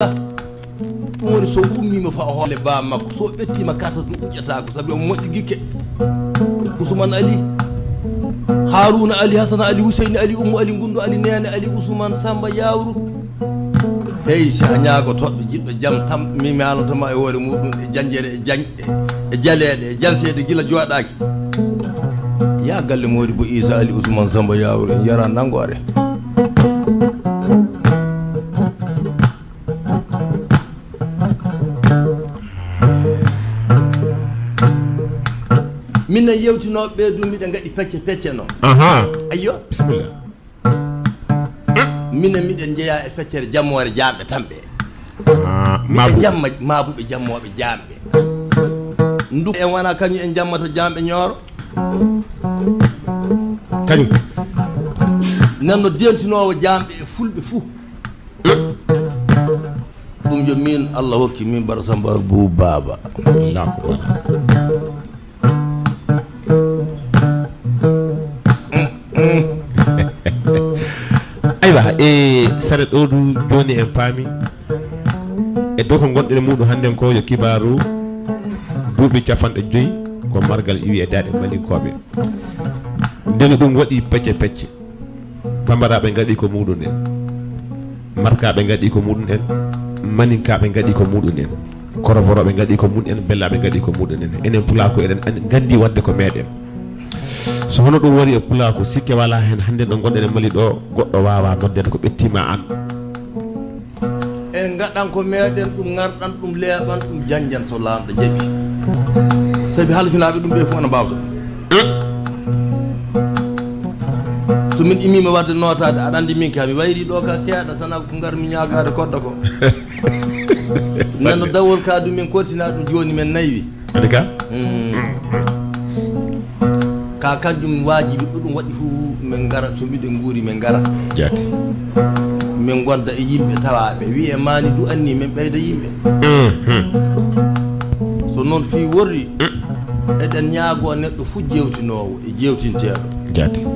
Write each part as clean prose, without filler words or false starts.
woni so ummima fa hoole ba makko so ɓettima karta du ƴettako sabi on moƴƴi gikke Ousmane Ali Haruna Ali Hasana Ali Hussein Ali Ummu Ali Gundu Ali Nene Ali Ousmane Samba Yawru hey sa ñaago toɗɗo jiɗɗo jam tam mi malotoma e hoore muɗum e janjere e jaleɗe e jansede gila joɗaki ya galle modi bo Isa Ali Ousmane Samba Yawru en yara nangore minna yewtinoɓe ɓe ɗum miɗe gaɗi pecce noon ayyo bisimilla minen miɗen jeeya e feccere jammore jamɓe tan ɓe miɗe jamma mabuɓe jammoɓe jamɓe ndu en wona kañum en jammata jamɓe ñooro kañum nanno dentinowo jamɓe e fulɓe fuu ɗum jo min Allah hokki min Bara Samba Bou Baba aywa e sare ɗo du joni en paami e dow ko gonɗen muɗum hannde ko yo kibaru duuɓi 50 ko margal iwi e daaɗe malinkoɓe ndeni ɗum waɗi pecce pamaraɓe gaɗi ko muɗum en markaɓe gaɗi ko muɗum en maninkaɓe gaɗi ko muɗum en koroboroɓe gaɗi ko muɗum en bellaɓe gaɗi ko muɗum en enen pulako eɗen gandi wadde ko meɗen so hono ɗum wari e pulako sikke wala hen hande ɗo gonɗen e Mali ɗo goɗɗo wawa noddede ko ɓettima an en gaɗan ko meɗen ɗum garɗan ɗum leeɓan ɗum janjan so lamɗo jaaɓi sabi halfinaɓe ɗum ɓe fof ana mbawta so min imima wadde notade aɗa andi min ka mi wayri ɗo ka seeɗa sana ko gar mi ñagade koɗɗo ko nanno dawol ka ɗum min kortina ɗum joni men naywi adi ka ka kanjum wajibi ɗum waɗi fuu min gara so mbiɗen guuri min gara jaati min gonda e yimɓe tawaɓe wi e mani du anni min ɓeyda yimɓe so noon fi worri eɗen ñaago neɗɗo fuu jewtinowo e jewtinteɗo jaati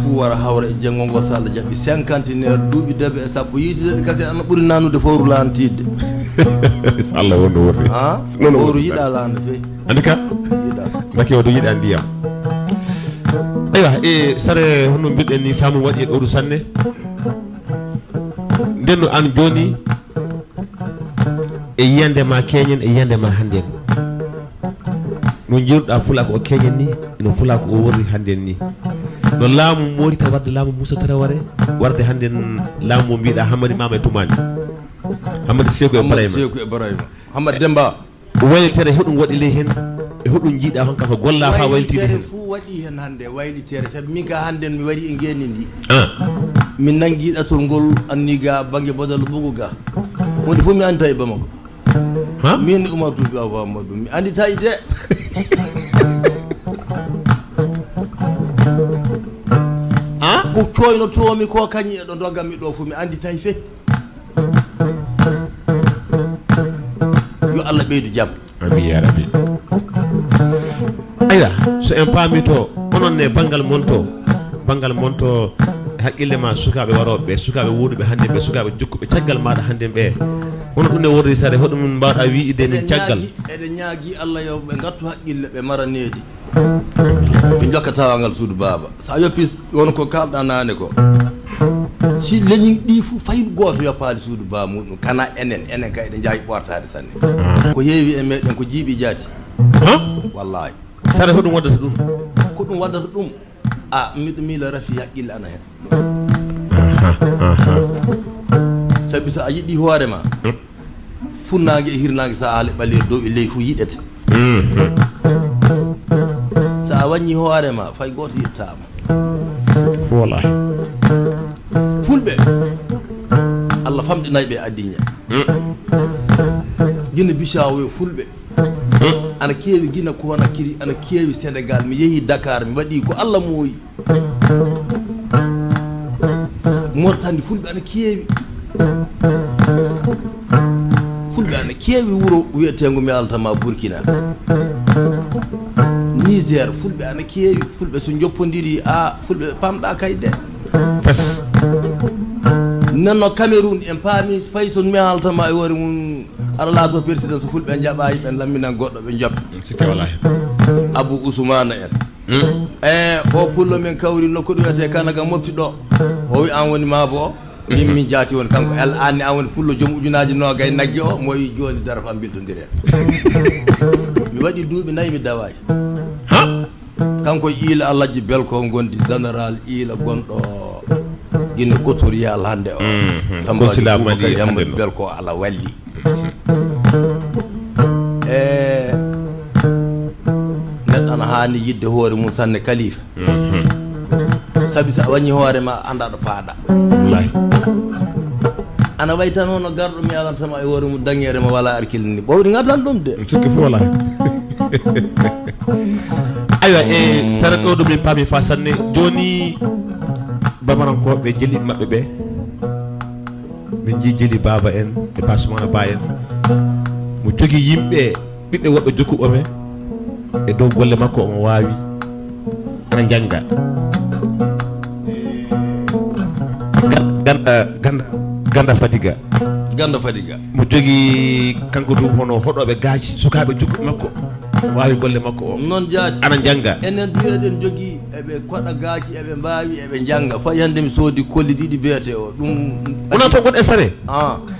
fuu wara hawra e jengol ngol so Allah jaɓi 50 duuɓi deɓe e sappo yiitude kase ana ɓuuri nanude fowru lantidde so Allah wonno worri fowru yiɗa lande feyi andi ka yiɗa dake o ɗo yiɗa ndiyam aywa e sare hono mbiɗen ni faamu waɗi e ɗoɗo sanne ndenno an joni e yiyande ma keñen e yiyande ma hannden no jiruɗa pulako o keñen ni no pulako o worri hannden ni no laamu morita wadde laamu Moussa Traoré warde hannden laamu mo mbiɗa Hamady Mama e Toumani Hamady Sékou e Ibrahima Hamady Demba waylitere hoɗum waɗi ley hen e hoɗum jiiɗa honka ko golla fa waylitide hen fuu waɗi hen hannde waylitere sabi min ka hannden mi wari e ngeni ndi min nangi ɗatol ngol anniga banggue Badal Bougou ga hunde fof mi andita e Bamako min Oumar Toufi Amadou mi andita e de ko coynotomi ko kañi eɗo doggammi ɗo fof mi andita e fe yo Allah ɓeydu jaam amin ya rabbi aywa so en paami to onon ne banggal monto haqqille ma sukaɓe waroɓe ɓe sukaɓe wuuɗuɓe hannde ɓe sukaɓe jokkuɓe caggal maɗa hannde ɓe hono ɗum ne worri sare hoɗum mbawɗa wiide ni caggal eɗen ñaagui Allah yo ɓe gattu haqqille ɓe maranedi ɓe jokka tawangal suudu Baba sa yoppi won ko kalɗa nane ko si leñi ɗi fuu fayin goto yoppade suudu Ba muɗum kana enen kay eɗen jaawi ɓortade sanne ko heewi e meɗen ko jiiɓi jaati wallahi sare hoɗum waddata ɗum ko ɗum waddata ɗum miɗo miila rafi haqqille ana hen sabi so a yiɗi hoorema funnague e hirnague sa haale ɓalle dow e ley fuu yiɗete sa wañi hoorema fay goto yittama fo wallahi fulɓe Allah famɗinayi ɓe addiña guina Bichaw yo fulɓe ana keewi guina Conakry ana keewi Sénégal mi yeehi Dakar mi waɗi ko Allah mooyi Mauritanie fulɓe ana keewi fulɓe ana keewi wuro wiyetengo mi altama Burkina Niger fulɓe ana keewi fulɓe so joppodiri fulɓe pamɗa kayde fes nanno Cameroun en paami fay son mi haltama e hoore mum aɗa laato président so fulɓe jaɓayi ɓen lamminan goɗɗo ɓe jobɓe sikki wallahi Abou Ousmane en o pullo men kawri nokku ɗum wiyete Kanaga mofti ɗo o wi an woni maabo o min jaati woni kanko el anni an woni pullo joom ujunaji nogay nagge o mo wi joni dara fam biltodiren mi waɗi duuɓi 4 mi dawayi kanko Ila Alhaji Belko gondi général Ila gonɗo guine Kotoriyal hande o Samba Boubakary Amadou Belko ala walli neɗɗo ana hani yidde hoore mum sanne kalifa sabi sa wañi hoore ma anda ɗo paaɗa wallahi ana way tan hono garɗo mi alantama e hoore mum daŋere ma wala arkille ni ɓowɗi gatan ɗum de sikki fo wallahi aywa e sarat ɗo ɗum min paami fa sanne joni bamarankoɓe jeli maɓɓe ɓe min jii jeli baba en e basumana ba en mo jogui yimɓe ɓiɓɓe woɓɓe jokkuɓome e dow golle makko omo wawi ana jangga ganda fadiga mo jogui kanko ɗum hono hoɗoɓe gaaji sukaɓe jokkuɓe makko wawi golle makko o noon jaati ana jangga enen du eɗen jogui eɓe koɗa gaaji eɓe mbawi eɓe jangga fayi hande mi soodi kolli ɗiɗi biyete o ɗum wona to gon e sare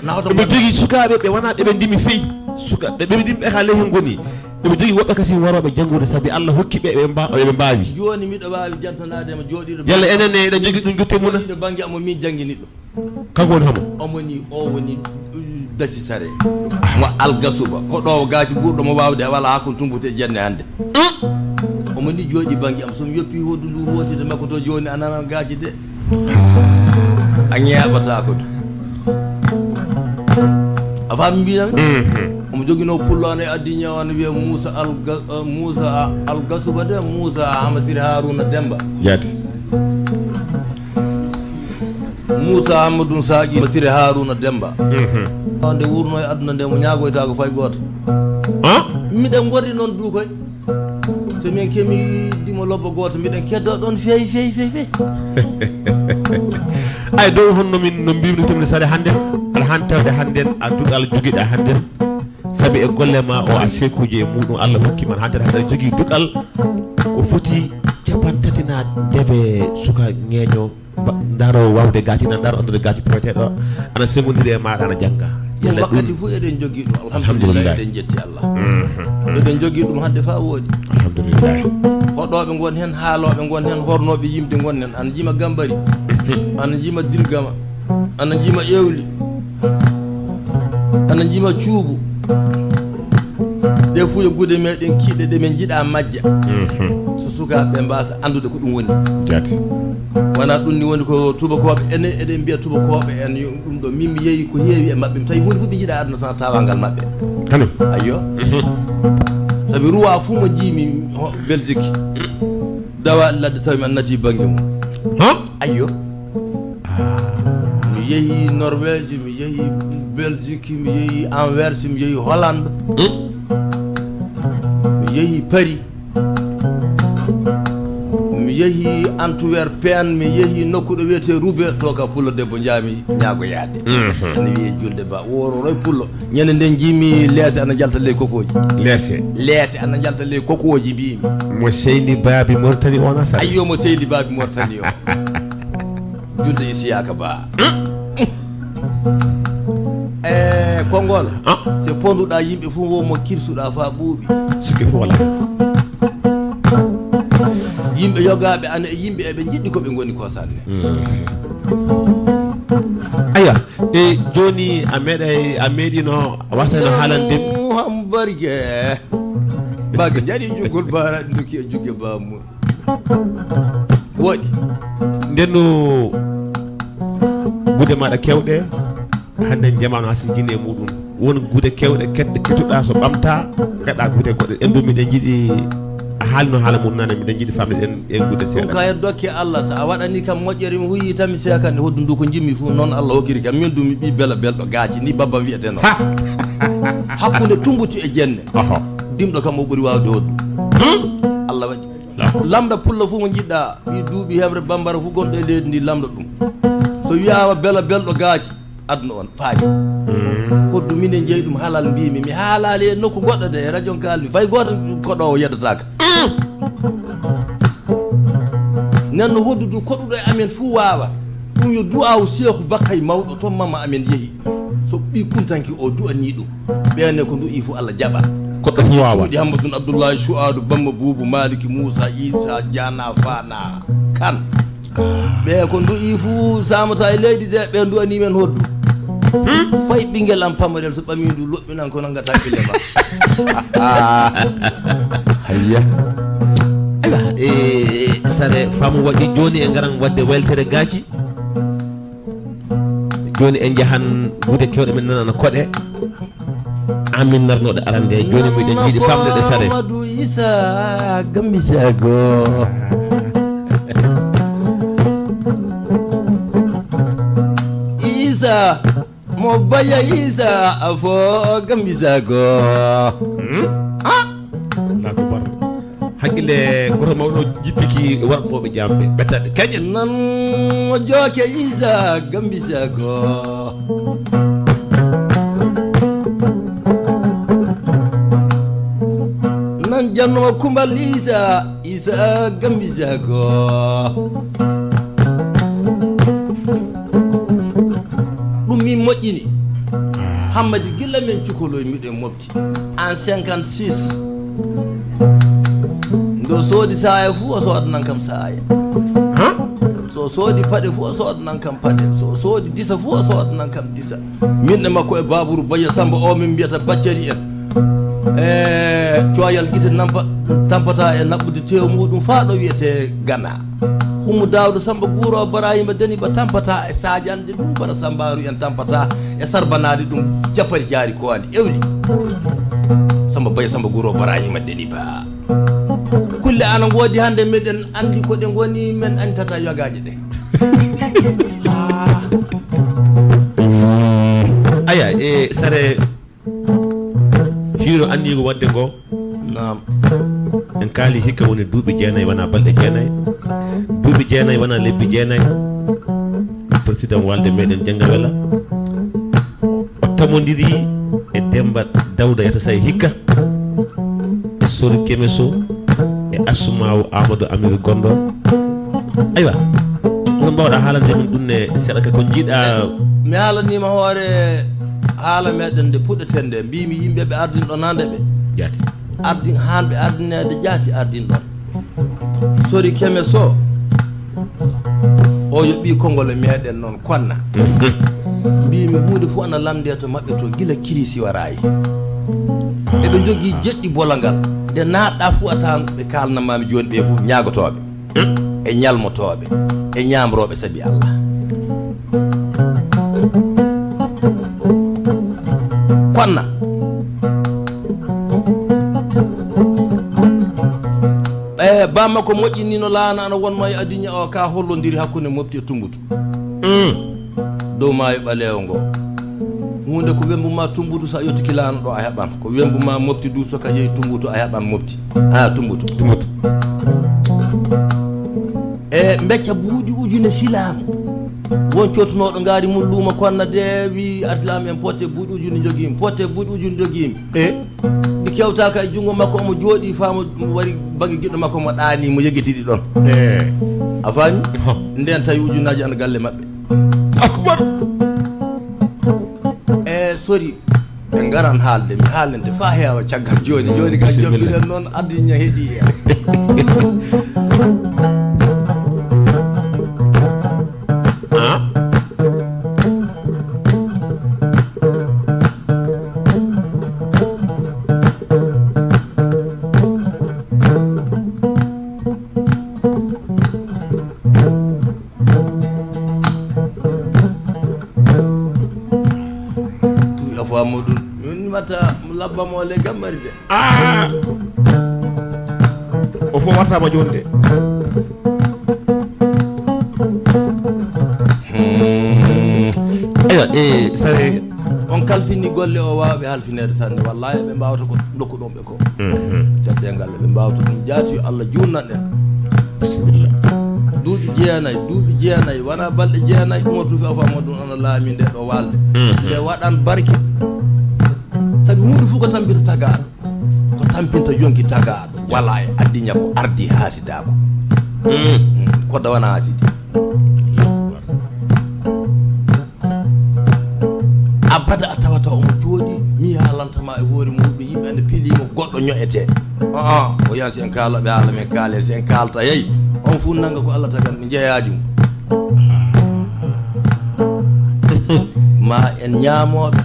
nahoto ɓe jogui sukaɓe ɓe wona ɓeɓe ndimi feyi sukaɓe ɓe ndimi ɓe ha ley hen goni ɓe jogui woɓɓe kasi waroɓe janggude saabi Allah hokki ɓe ɓe mbawi joni miɗo wawi jantanadema joɗiɗo yalla enen eɗen jogui ɗum gutte muna joɗiɗo banggue amo min jangguini ɗo kanko woni homo omoni o woni dasi sare mo algasuba koɗowo gaaci ɓurɗo mo wawde e wala hakkon tumbute jenne hande omoni jooɗi banggue am somi yoppi hodu ndu hotide makko to joni a nanan gaaci de a ñeɓata ko to a faami mbinami omo joguino pullo e addi ñawano wiye Moussa Algasuba de Moussa Hamasiri Harouna Demba yaati Moussa Hamadou Saqi Masiri Harouna Demba nde wurno e aduna nde mo ñagoyta ko fay goto miɗen gorri noon du koy so min kemi dimo lobbo goto miɗen keddo ɗon feewi ay dow honno min no mbimni tumde sare hande aɗa han tawde hannden a duɗal joguiɗa hannden saabi e golle ma o a sekuji e muɗum Allah hokki man hannden hande aɗa jogui duɗal ko foti 3 na debe suka ngeño daro wawde gati na daro andude gati proteɗo ana segondiri e maɗa ana jangga yalla wakkati fu eɗen jogui ɗum alhamdulillah eɗen jetti Allah eɗen jogui ɗum hande fa woodi alhamdulillah hoɗoɓe gon hen haaloɓe gon hen hornoɓe yimde gon hen ana jima gambari ana jima dirgama ana jima ƴewli ana jima cuubu ɗe fu e gude meɗen kiiɗe ɗe min jiiɗa majja so sukaɓe mbasa andude ko ɗum woni jati wona ɗum ni woni ko tubakoɓe enen eɗen mbiya tubakoɓe en ɗum ɗo min mi yeehi ko heewi e mabɓe mi tawi hunde fof ɓe jiiɗa aduna tan tawangal mabɓe kano ayyo saabi ruwa fuu mo jiimi Belgique dawa ladde tawi mi annati banggue mum ayyo mi yeehi Norvège mi yeehi Belgique mi yeehi Anvers mi yeehi Hollande mi yeehi Paris mi yeehi Antwerpen mi yeehi nokku ɗo wiyete Roubaix to ka pullo debbo jaami ñaago yaade ene wiye julde ba wororoy pullo ñande nden jiimi leese ana jalta ley kokoji leese ana jalta ley kokoji mbimi mo seydi baabi Mauritanie on asa ayyo mo seydi baabi Mauritanie o julde Isiyaka Ba Kongola se ponduɗa yimɓe fof wo mo kirsuɗa fa ɓuuɓi sikki fof wala yimɓe yogaɓe ana e yimɓe eɓe jiɗɗi koɓe goni ko sanne aya e joni a meeɗino wasano haalande ham bargue bagge jaɗi juggol baraɗi doki e jugge bamum woɗi ndenno gude maɗa kewɗe hande jamanu ha sigguine e muɗum won gude kewɗe keɗɗe kettuɗa so ɓamta gaɗa gude goɗɗe en ɗum miɗen jiiɗi haalno haala mum nane miɗen jiiɗi famde en gude seeɗa ka hed dokke Allah so a waɗani kam moƴƴere mi huyi tan mi sekande hoddu ndu ko jimmi fuu noon Allah hokkiri kam min ɗum mi ɓi bela belɗo gaaci ni babba wiyeteno hakkude tumbuti e jenne dimɗo kam o ɓuuri wawde hoddu Allah waɗi lamda pulla fuu mo jiɗɗa ɓi duuɓi heɓre bambara fu gonɗo e leydi ndi lamda ɗum so wiyama bela belɗo gaaji aduna on faami hoddu minen jeeyi ɗum halal mbimi mi haalali e nokku goɗɗo de e radio kalmi fay goto koɗowo yeɗotaka nanno hoddu du koɗuɗo e amen fuu wawa ɗum yo du'aw Cheikhu Bakay mawɗo toon mama amen yeehi so ɓi kuntanki o du'ani ɗum ɓenne ko du'i fuu Allah jaɓa koɗɗo fuu wawa cuuɗi Hammadoun Abdoullahi Souadou Bamba Boubou Maliki Moussa Issa Diana Fana Kane ɓe ko du'i fuu samata e leydi de ɓe du'ani men hoddu fay ɓinguel am pamarel so ɓami ndu loɓɓinan ko nangata ɓille ma hayya sare famu waɗi joni e garan wadde weltere gaaji joni en jahan gude kewɗe men nanana koɗe amin narnoɗe arande joni miɗen jiiɗi famde ɗe sare Amadou Issa Gambisago Issa mo baya Issa afo Gambisago lakubar haqqille goto mawɗo jippiki warɓoɓe jamɓe ɓettaɗe kañen nan mo jooke Issa Gambisago nan janno kumbal Issa Gambisago ɗum min moƴƴini Hammadi gilla men cukoloy miɗen mofti en 56 ndo soodi saaya fuu o soodanan kam saaya so soodi paɗe fuu o soodanan kam paɗe so soodi disa fuu o soodanan kam disa minne makko e Babourou Baya Samba o min mbiyata Baccari en coyal guite tampata e naɓɓude tew muɗum faa ɗo wiyete Gana Oumou Daouda Samba Guuro Barahima Daniba tampata e Sadiande ɗum Bara Sambaru en tampata e sarbanade ɗum Japari Jaari Kowani ewli Samba Baya Samba Guuro Barahima Daniba kulle ana ngoodi hande meɗen andi ko ɗe goni men anditata yogaji ɗe aya e sare hiro andigo wadde ngo nam en kaali hikka woni duuɓi jeenayyi wona balɗe jeenayyi duuɓi jeenayyi wona lebbi jeenayyi président walde meɗen Jangga Wela o tamodiri e Demba Dawda Yata Say hikka e Sori Kemeso e Assumaw Amadou Amirou Gondo aywa onon mbawɗa haalande min ɗum ne seeɗa ka ko jiiɗa mi haalanima hoore haala meɗen nde puɗɗeten nde mbimi yimɓeɓe ardin ɗon hande ɓe jaati ardin hanɓe ardinede jaati ardin ɗon Sori Kemeso o yoɓi konngol e meɗen noon konna mbimi hunde fof ana lamde to maɓɓe to gila kirisi warayi eɓe jogui jeɗɗi bolagal nde natɗa fuu a tawan ɓe kalnamami joni ɓe fof ñagotoɓe e ñalmotoɓe e ñamroɓe saabi Allah konna bamma ko moƴƴini no laana ana wonno e adiña o ka hollodiri hakkude mofti e Tumbutu dow maayo ɓalewo ngo hunde ko wembuma Tumbutu sa yettiki laana ɗo a heɓan ko wembuma mofti du soka yeehi Tumbutu a heɓan mofti ha Tumbutu e becca buuɗi ujune silamu won cotunoɗo ngaari mum luuma konna de wi aslami en potte buuɗi ujune joguimi potte buuɗi ujune joguimi ɗi kewtaka e junngo makko omo jooɗi faamo wari bagge giɗɗo makko mo ɗaani mo yeggitiɗi ɗon a faami nden tawi ujunaji ana galle maɓɓe akbar e Sori ɓe garan haalde mi haalende fa heewa caggal joni joni kam jommiɗen noon adiña heeɗi hen labbamo le gambari de o fo wartama joni de aywa sare on kalfini golle o wawɓe halfinede sanne wallahi ɓe mbawata ko dokku ɗon ɓe ko cadde galle ɓe mbawta ɗum jaati yo Allah junnan en bisimilla duuɓi jeenayi wona balɗe jeenayi Umar Tuufi afama ɗum ana laami nde ɗo walde nde waɗan barke sabi hunde fof ko tampita tagaɗo ko tampinta yonki tagaɗo wala e addiña ko ardi haasidako kodda wona haasidi abada a tawata omo jooɗi mi haalantama e hoore muɗum yimɓe ande pilimo goɗɗo ño'ete o yan si en kaaloɓe haala men kaale si en kalta yeyi on fu nanga ko Allah tagan ɓe jeeyaji mum ma en ñaamoɓe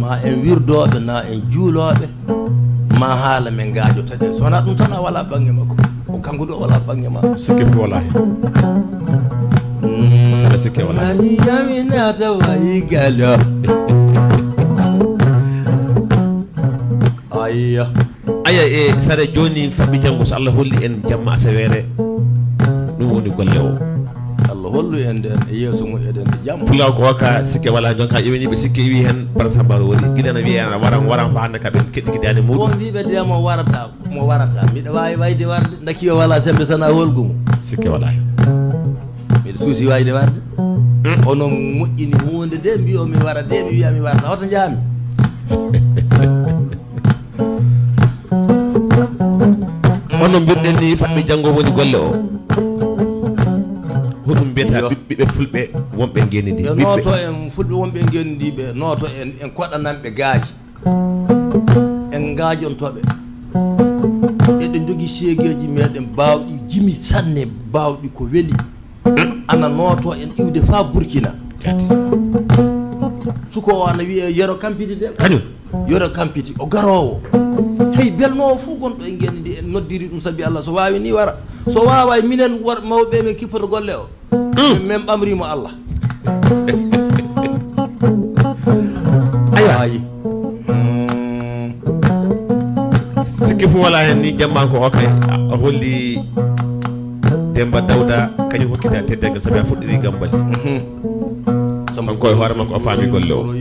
ma en wirdoɓe na en juuloɓe ma haala men gaajotaɗen so wona ɗum tan a wala bange makko o kanko ɗo wala bange ma sikki fo wala hen saɗa sikke wala yaminata wayi galo ayya aya e sare joni faɓi janggo so Allah holli en jamma asawere ɗum woni golle o Allah hollu en nden e yeeso mum eɗen e jamma pulaw ko waka sikke wala jonka ƴeweniɓe sikke wi hen par sambaro woni guiɗana wiya waran fa hande kaɓen keɗɗikidani muɗum won wiɓe de mo warata mbiɗa wawi wayde warde daki o wala sembe sana holgu mum sikke wala hen mbiɗa suusi wayde warde ono moƴƴini hunde de mbi o mi wara de mi wiya mi warata hoto jaami hono mbirɗen ni faɓɓe janggo woni golle o hoɗum mbiyata ɓiɓɓe fulɓe wonɓe ngenidi ɓe nooto en fulɓe wonɓe ngendiɓe nooto en koɗananɓe gaaji en gaajontoɓe eɗen jogui seegueji meɗen bawɗi jimi sanne bawɗi ko weeli ana nooto en iwde fa Burkina suko o ana wiye yero kampiti de kañum yero kampiti o garowo hey belnowo fuu gonɗo e ngenndi en noddiri ɗum sabi Allah so wawi ni wara so wawa minen mawɓe men kippoto golle o min ɓamrimo Allah ayi sikki fo wala hen ni jamma ko okay a holli Demba Dawda kañum hokkita teddege sabi a fuɗɗiri gambali kanko e hoore makko o faami golle o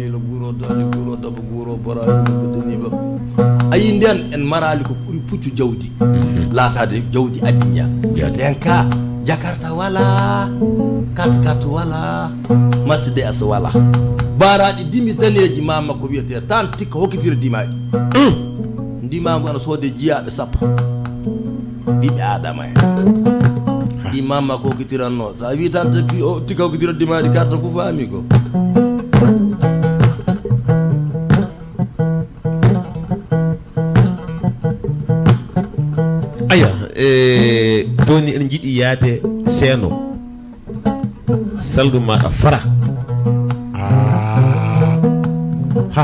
ayi nden en marali ko ɓuuri puccu jawdi laatade jawdi addiña nden ka Jakarta wala kat wala Mercedes wala baraɗi dimi daneji mama ko wiyete tan tikka hokkitira dimaɗi ndimago ana soode jiyaɓe sappo ɓiɓɓe adama en ɗi mama ko hokkitiranno sa wi tan tikka hokkitira dimaɗi karta fof faami ko aya joni en jiiɗi yaade seeno saldu maɗa fara ha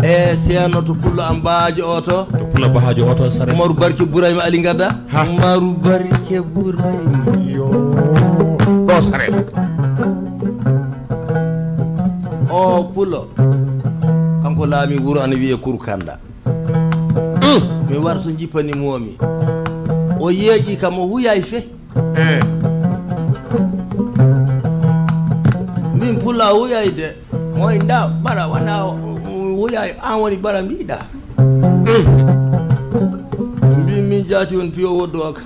e seeno to pullo am baajo oto pullo bahajo oto sare Umaru Barke Bourayma Ali gadda Umaru Barke Bourayma yo ɗo sare o pullo kanko laami wuro ana wiye Kurkanda mi war so jippani momi o yeeƴi kam o huyay fe min pulla huyay de moy nda bara wana huyay an woni bara mbiɗa mbi min jaati on piyo woddo ka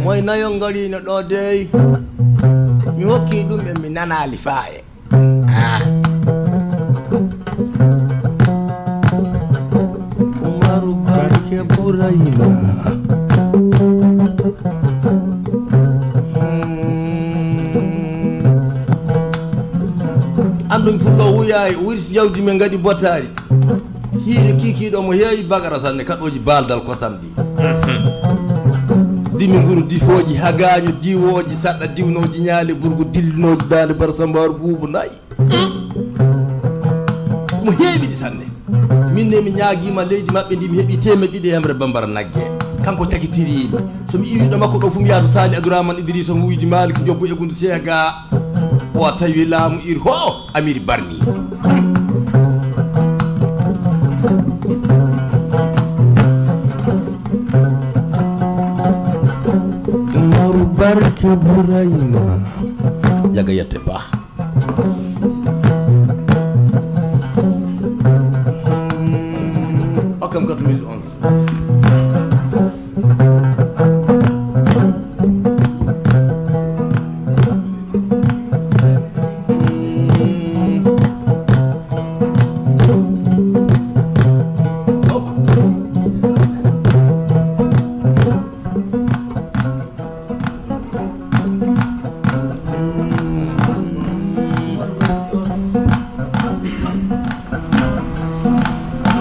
moy nayo garino ɗo dey mi hokki ɗum e mi nanali faaye Umaru Barke Bourayma andum pullo wuyayi wirsi jawdi men gadi bottari hiire kikiɗo mo heewi bagara sanne kaɗoji baldal kosam ɗi dimi nguru difoji hagaño diwoji saɗɗa diwnoji ñaali burgo dillinoji dande bara sambaru buubu nayi mo heewi ɗi sanne minne mi ñaaguima leydi mabɓe ndi mi heeɓi temedde ɗiɗi hemre bambara naggue kanko takitirimi somi iwiɗo makko ɗo fumi yaadu Sali Abdourahmane Idrissa mo wuydi Malik Jobbo Egundu Sega o tawi laamu ir ho Amiri Barni Umaru Barke Bourayma jaga yette ba kam 2011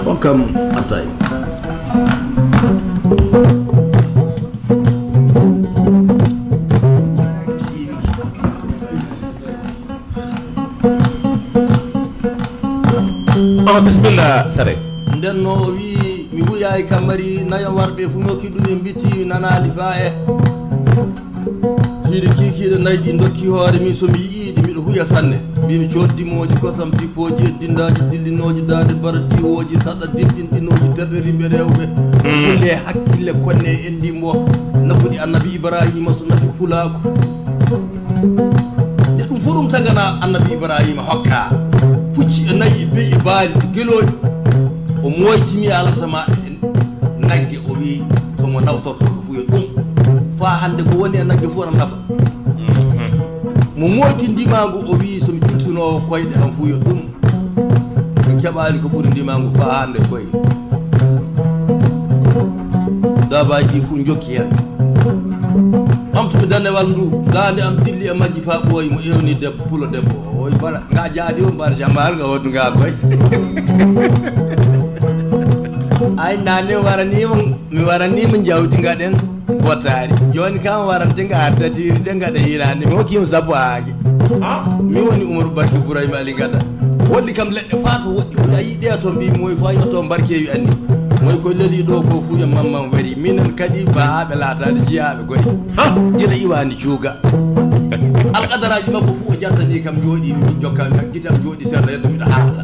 Welcome, Atai. Oh, bismillah, sare. Nden no wi mi wuyayi kamari nayo warɓe fu nokki ɗum en biti nanali fa e hiide kikiɗe nayi ɗi dokki hoore min somi yiiɗi miɗo huya sanne mbimi coddimoji kosam dippoji e dindaji dillinoji dande bara diwoji saɗa dilɗinɗinoji derɗerimɓe rewɓe kulle hakkille konne en ndimbo nafuɗi annabi ibrahima so nafi pulako e ɗum fo ɗum tagana annabi ibrahima hokka pucci e nayi be e baali gueloɗi o moytimi alatama nagge o wi somo nawtortoɗo fuyo ɗum fa hande ko woni e nagge fof ana nafa mo moyti ndimagu o wi somi juttunowo koyɗe am fuyo ɗum ko keɓali ko ɓuuri ndimagu fa hande koye dabaji ɗi fuu jokki hen ɓamtumi dandewal ndu dande am dilli e majji fa ɓooyi mo ewni debbo pulo debbo oy bara nga jaati o mbar jamal nga woddu nga koye ay nane mi waranima jawdi gaɗen bottari joni kam warante nga artatiri ɗe gaɗa hirande mi hokkima sappo haage mi woni Umaru Barke Bourayma Ali gadda wolli kam leɗɗe fato woɗɗi o ayi ɗe to mbi moy fa yotto barkewi anni moy ko leeli ɗo ko fu e mamman wari minen kadi bahaɓe laatade jeeyaɓe goy gila iwani cuuga alqadaraji makko fu o jattani kam jooɗi mi jokkami gitam jooɗi seeɗa yeddo miɗo haata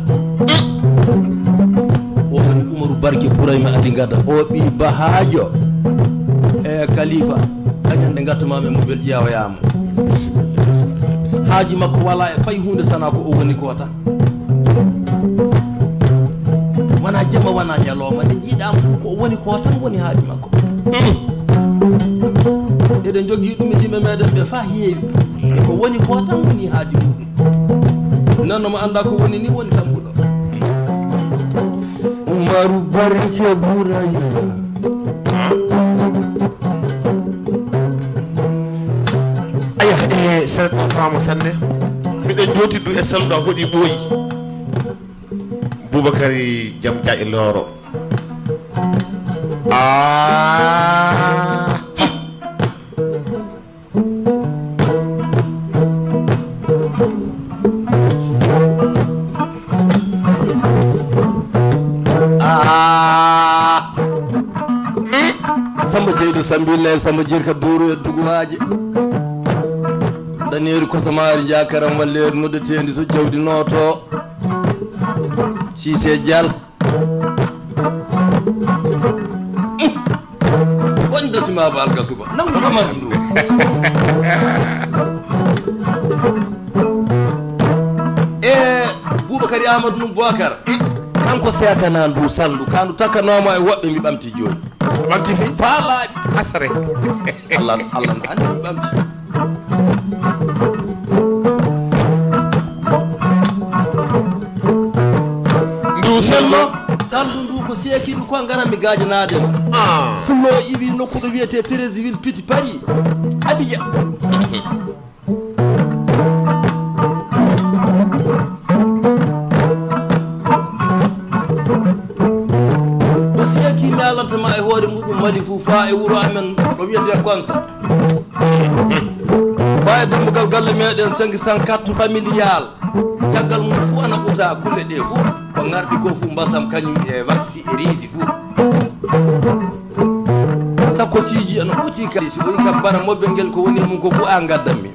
o woni Umaru Barke Bourayma Ali gadda o ɓi bahajo e khalifa kañande gattumama e mobel ƴeewoyama haaji makko wala e fay hunde sana ko o woni ko tan wona jemma wona ñalowma nde jiiɗama fof ko woni ko tan woni haaji makko eɗen jogui ɗum e yimɓe meɗen ɓe fa heewi ko woni ko tan woni haaji muɗum nanno mo anda ko woni ni woni tambuɗo Umaru Barke Bourayma aya sere ɗo famo sanne miɗen jootidu e salɗo hoɗi ɓooyi Boubacary Jam Dia e Loro Samba Jeydou Sambille Samba Jirka Bourou e Duguwaji daneeri kosamari jakaram walleeri noddetendi so jawdi noto Cissé Dial kon dasima ba algasuba nangu famar ndu e Boubacary Amadou Num Bocar kanko sekana ndu salndu kandu takkanoma e woɓɓe mi ɓamti joni ɓamti fi faalaɓe asare Allah andi mi ɓamti saldu ndu ko seekiɗo ko garan mi gajanadema pullo iwi nokkuɗo wiyete Trésil Piti Paris Abidja o seeki mi alantama e hoore muɗum Mali fou fa e wuuro amen ɗo wiyete Konsa fa e dambugal galle meɗen 504 familial caggal mum fo ana ɓuta kulle ɗe fo ko garɗi ko fu mbasam kañum e waxi e riisi fu sakkosiji ana ɓuti kadi si oyi kam bara mobɓe ngel ko woni mum ko fu a gaddanmi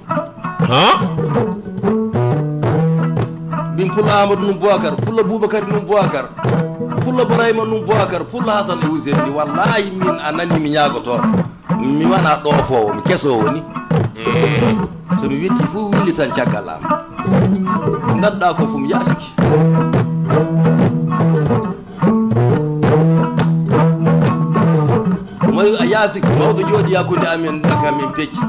min pulla Amadou Num Bocar pulla Boubacary Num Bocar pulla Bourayma Num Bocar pulla Hassane e Ousseyni wallahi min a nani mi ñagotoɗo mi wana ɗofowo mi kesowo ni somi wetti fu willi tan caggal am ko gadduɗa ko fu mi yaafiki yaafiki mawɗo jooɗi yakkude amen daka min pecci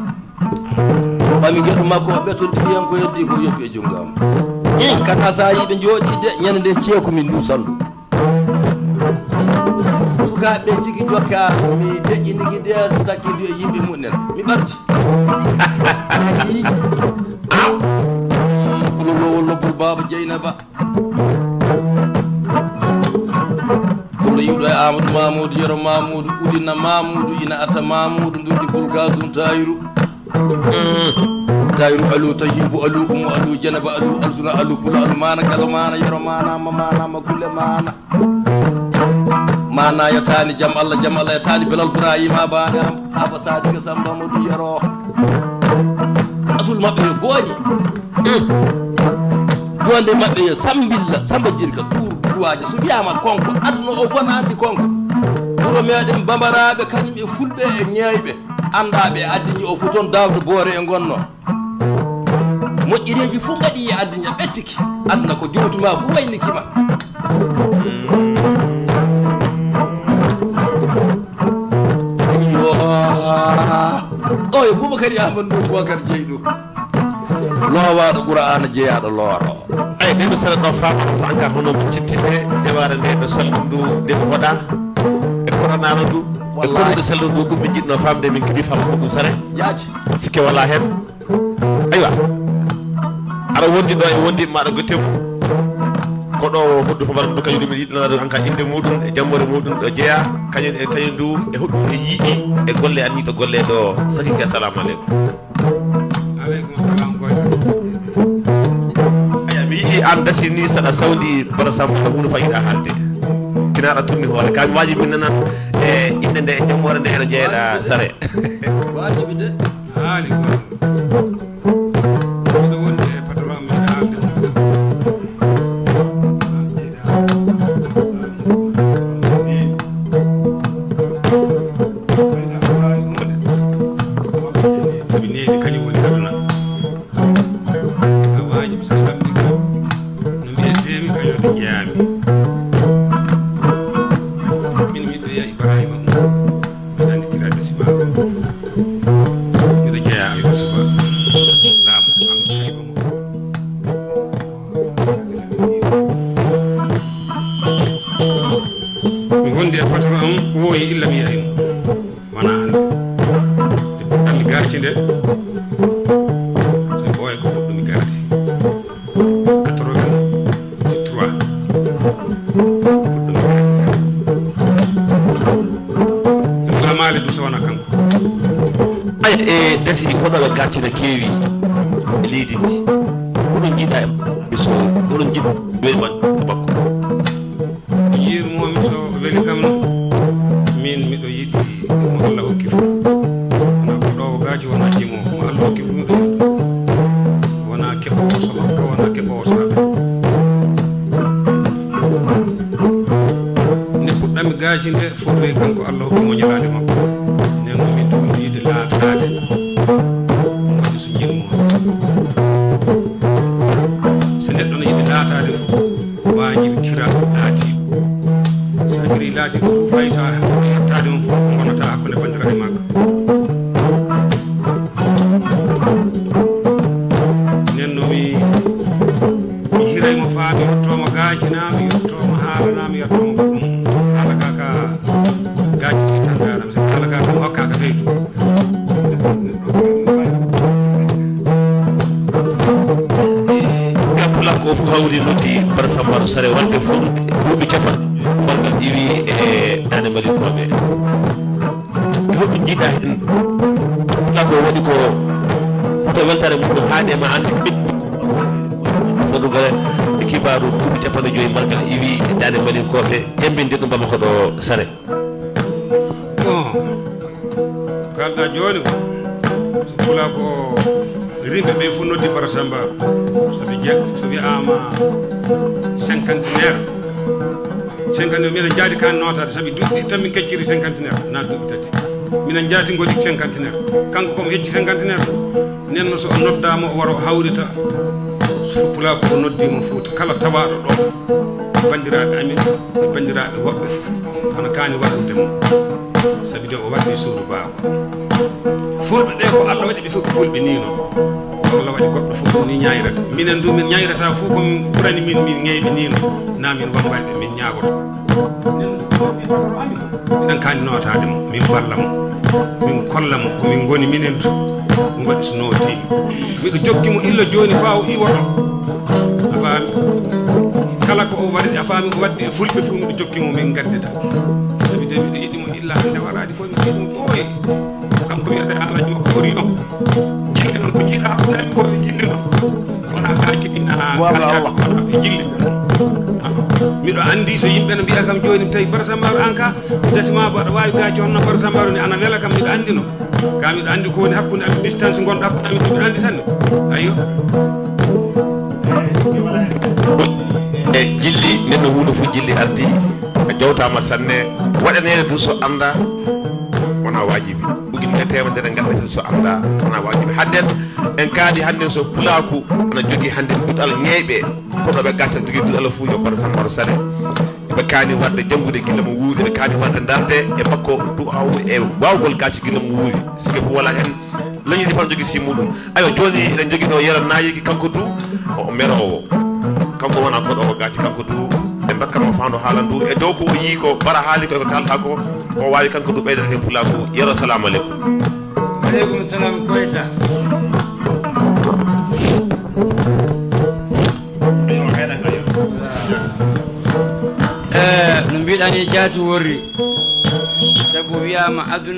ɓami geɗu makko ɓetoddi hen ko heddi ko yoppi e junggam kana sa yiɓe jooɗi de ñande nde ceeku min dusandu sukaɓe jigi jokka mi deƴƴiniki de so takkidi e yimɓe munen mi ɓamti kulolowol lobbol baba Dieynaba kulo yiwɗo e Amadou Mamoudou Yero Mamoudou Ulina Mamoudou ina ata Mamoudou ndundi Bulkasum Tayiru alu Tayibu alu Umu alu Janaba alu Alsuna alu Pula alu mana kala mana Yero mana kulle mana yatani jam Allah yatani Belal Ibrahima bana Saba Sadiga Samba Modou Yero asul mabɓe yo gooƴi jonde mabɓe yo sambilla samba jirka tour duwaje so wiyama konko aduna o fona andi konko wuro meɗen bambaraɓe kañum e fulɓe e ñayɓe andaɓe addini o fu toon dawde boore e gonno moƴƴireji fu gaɗi e addiña ɓettiki aduna ko jowtuma fu waynikima o e Boubacar Amadou Boubacar Dieyɗo lowaɗo Qur'ana jeeyaɗo looro ay nde ɗo sara ɗo fama to anka hono mo cittinde deware nde ɗo sallu ndu nde ko hoɗa e koranano ndu e konuɗo sallu ndu ɗum min jiɗno famde min keeɓi fama ko ɗum sare yaaji sikke walla hen aywa aɗa wondi ɗo e wondi maɗa gottemo ko ɗo hoddu fo mbaɗa ɗum kañum ɗum yiɗnade anka inde muɗum e jammore muɗum ɗo jeeya kañum ndu e hoɗɗum e yiiɗi e golle an yiɗo golle ɗo sakiki assalamu aleykum aleykum salam goƴa aya mi yiɗi an dasi ni saɗa sawdi bara samba huno fayiɗa haalde kinaɗa turni hoore kami waji min nanan e inde nde e jammore nde ene jeeyaɗa sare wajibi de haali miɗo wonde e patron miɗo haalde sabi needi kañum woni aduna a wajibi so lamɗi kam no mbiyetemi kañumde jeeyami min miɗo yiya Ibrahima miɗo anditira desimaɓe miɗo jeeya algasuba laamu am hayba mo mi wondi e patron am ɓooyi illa mi yiyaymo wona hande nde puɗɗammi garti nde so ɓooye ko puɗɗumi garti 83 puɗɗumi garti e lamale ɗum so wona kanko ay e dasi hoɗoɓe gartino keewi e leydi ndi hoɗon jiiɗa e so hoɗon jiɗ weeli man makko yiirumomi so weeli kam min miɗo yiɗi mo Allah hokki fu wona ko ɗowo gaaji wona jimowo mo Allah hokki fu miɗo yiɗi wona keɓowo so hokka wona keɓowo so haɓe nde puɗɗami gaaji nde fotoyi kanko Allah hokki mo ñalade makko nden no min tumi miɗo yiɗi laatade ɗum waɗi so jinmo so neɗɗo no yiɗi laatade fu wajibi kira laatiɗo sa kiri laatiɗo fu fayi sa yettade mum fu ko gonata hakkude bandiraɓe makko nden no mi hiraymo faa mi yettomo gaajina mi yettomo haalana mi yettomo ko ɗum haala ka ka gaaji ɗi tan gaɗam so haala ka kam hokkaka feydu gappula ko fof hawri noddi bara sambaro sare wonde fof duuɓi capan gongal iwi e dane mbalikoɓe e hoɗum jiiɗa hen la ko waɗi ko hoto weltare muɗum haaɗema ande fodugale e kibaru duuɓi capanɗe joyyi margal iwi e dane mbalinkoɓe ƴembinde ɗum bama koɗo sare bon kalɗa joni ko so pula ko rimɓe ɓe fof noddi bara sambaro soɓe jeɗɗo so wiyama cinquantenaire minen jaadi kan notade saabi duuɓi tan min kecciri cinquantenaire na duuɓi tati minen jaati goɗi cinquantenaire kanko komo hecci cinquantenaire nenno so o noddama o wara o hawrita pula ko o noddimo Fouta kala tawaɗo ɗo bandiraɓe amin e bandiraɓe woɓɓe fof hono kani wallude mo sabi de o waddi suudu baaba fulɓe ɓe ko Allah waɗi ɓe fof ko fulɓe ni noon Allah waɗi goɗɗo fof ni ñayrata minen du min ñayrata fof komin ɓurani min ŋeyɓe ni no na min wambayɓe min ñaagoto ɗen kani notade mo min balla mo min kolla mo komin goni minen du ɗum waɗi so notimi miɗo jokki mo illa joni fa o iwoɗo a faami kala ko o waɗi a faami o wadde e fulɓe fof miɗo jokki mo min gaddida sabi de miɗo yiɗi mo illa hande warade koye miɗo yiɗi mo ɓooye kanko wiyata alaji makko ori on jilli noon ko jiiɗa haɓdami koɓe jilli noon wona ka jiɗina ɓe jilli miɗo andi so yimɓe no mbiya kam joni tawi Bara Sambaro an ka dasima aɗa wawi gaji honno Bara Sambaro ni ana weela kam miɗo andi no ka miɗo andi ko woni hakkude ami distance gonɗo hakkude ami miɗo andi sanne ayyo e jilli neɗɗo hunde fof jilli ardi a jawtama sanne waɗanede du so anda wona wajibi ɓuginne temedere gaɗɗa so anda wona wajibi hadden en kaadi hande so pulaku ana jogui hande duɗal ñeyɓe kono ɓe gacca jogui duɗal fuu yo Bara Sambaro Sale ɓe kaani wadde janggude gila mo wuuri ɓe kaani wadde darde e makko du'aw e wawgol gacca gila mo wuuri sike fof wala hen lañidi fan jogui si muɗum ayo joni eɗen jogui ɗo yero nayiki kanko du o merowo kanko wona koɗo ko gacci kanko du ɓe mbakkatmo fando haala ndu e dow ko o yii ko Bara haali koy ko kalɗa ko o wawi kanko du ɓeydata hen pulaku yero salamu aleykum aleykum salam koyta no mbiɗani jaati worri sabu wiyama aduna